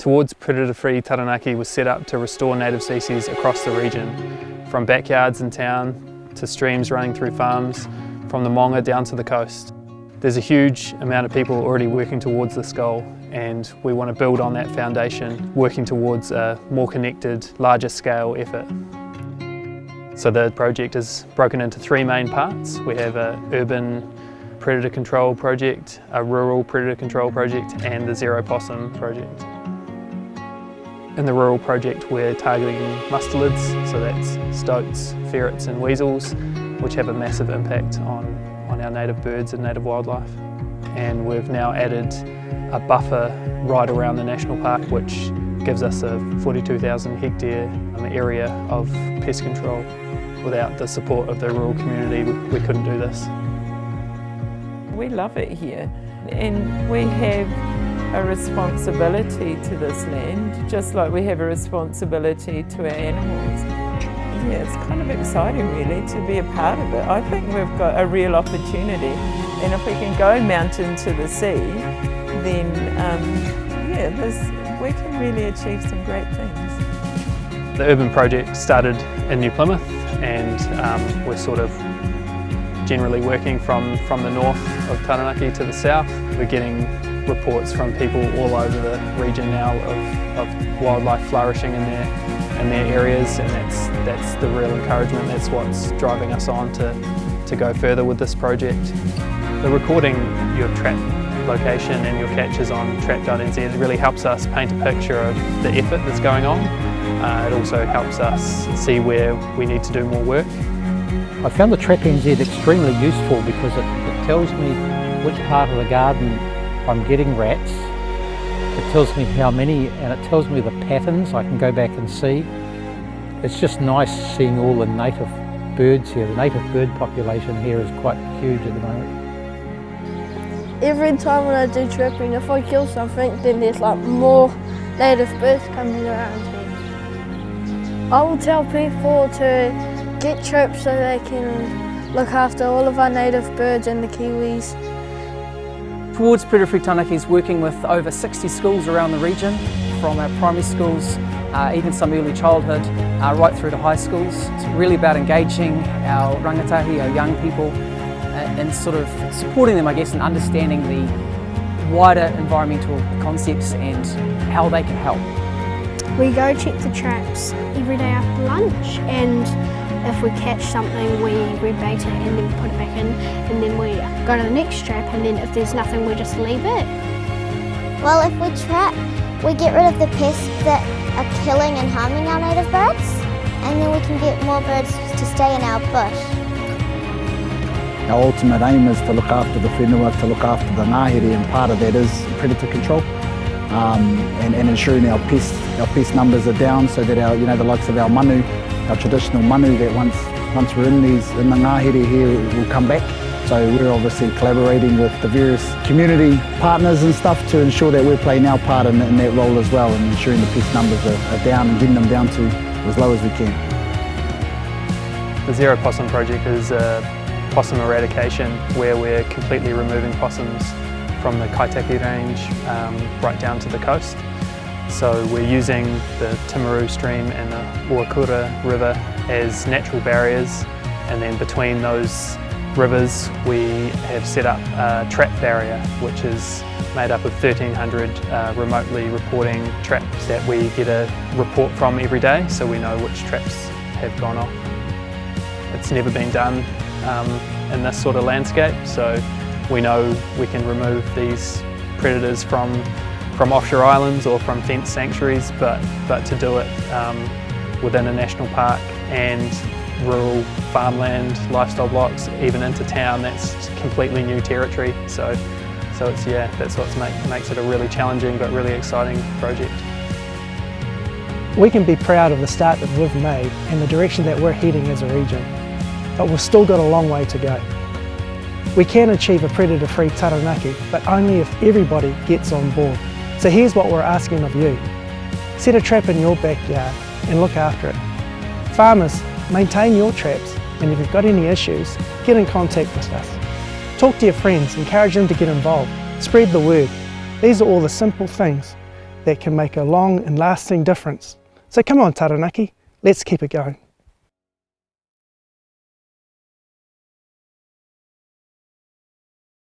Towards Predator-Free Taranaki was set up to restore native species across the region, from backyards in town to streams running through farms, from the Monga down to the coast. There's a huge amount of people already working towards this goal, and we want to build on that foundation, working towards a more connected, larger scale effort. So the project is broken into three main parts. We have an urban predator control project, a rural predator control project, and the Xero possum project. In the rural project we're targeting mustelids, so that's stoats, ferrets and weasels, which have a massive impact on our native birds and native wildlife. And we've now added a buffer right around the national park, which gives us a 42,000 hectare area of pest control. Without the support of the rural community, we couldn't do this. We love it here, and we have a responsibility to this land, just like we have a responsibility to our animals. Yeah, it's kind of exciting really to be a part of it. I think we've got a real opportunity, and if we can go mountain to the sea, then we can really achieve some great things. The urban project started in New Plymouth, and we're sort of generally working from the north of Taranaki to the south. We're getting reports from people all over the region now of wildlife flourishing in their areas, and that's the real encouragement. That's what's driving us on to go further with this project. The recording your trap location and your catches on trap.nz really helps us paint a picture of the effort that's going on. It also helps us see where we need to do more work. I found the Trap NZ extremely useful because it tells me which part of the garden I'm getting rats. It tells me how many, and it tells me the patterns I can go back and see. It's just nice seeing all the native birds here. The native bird population here is quite huge at the moment. Every time when I do trapping, if I kill something, then there's like more native birds coming around here. I will tell people to get traps so they can look after all of our native birds and the Kiwis. Towards Predator-Free Taranaki is working with over 60 schools around the region, from our primary schools, even some early childhood, right through to high schools. It's really about engaging our rangatahi, our young people, and sort of supporting them, I guess, in understanding the wider environmental concepts and how they can help. We go check the traps every day after lunch, and if we catch something we rebait it and then put it back in, and then we go to the next trap, and then if there's nothing we just leave it. Well, if we trap, we get rid of the pests that are killing and harming our native birds, and then we can get more birds to stay in our bush. Our ultimate aim is to look after the whenua, to look after the ngāhere, and part of that is predator control. And ensuring our pest numbers are down, so that our, the likes of our manu, our traditional manu, that once we're in the ngāhere here, will come back. So we're obviously collaborating with the various community partners and stuff to ensure that we're playing our part in that role as well, and ensuring the pest numbers are down and getting them down to as low as we can. The Xero possum project is a possum eradication, where we're completely removing possums from the Kaitaki range right down to the coast. So we're using the Timaru stream and the Pukeiti river as natural barriers, and then between those rivers we have set up a trap barrier, which is made up of 1,300 remotely reporting traps that we get a report from every day, so we know which traps have gone off. It's never been done in this sort of landscape, so we know we can remove these predators from offshore islands or from fenced sanctuaries, but to do it within a national park and rural farmland, lifestyle blocks, even into town, that's completely new territory. So it's, that's what makes it a really challenging but really exciting project. We can be proud of the start that we've made and the direction that we're heading as a region, but we've still got a long way to go. We can achieve a predator-free Taranaki, but only if everybody gets on board. So here's what we're asking of you. Set a trap in your backyard and look after it. Farmers, maintain your traps, and if you've got any issues, get in contact with us. Talk to your friends, encourage them to get involved, spread the word. These are all the simple things that can make a long and lasting difference. So come on Taranaki, let's keep it going.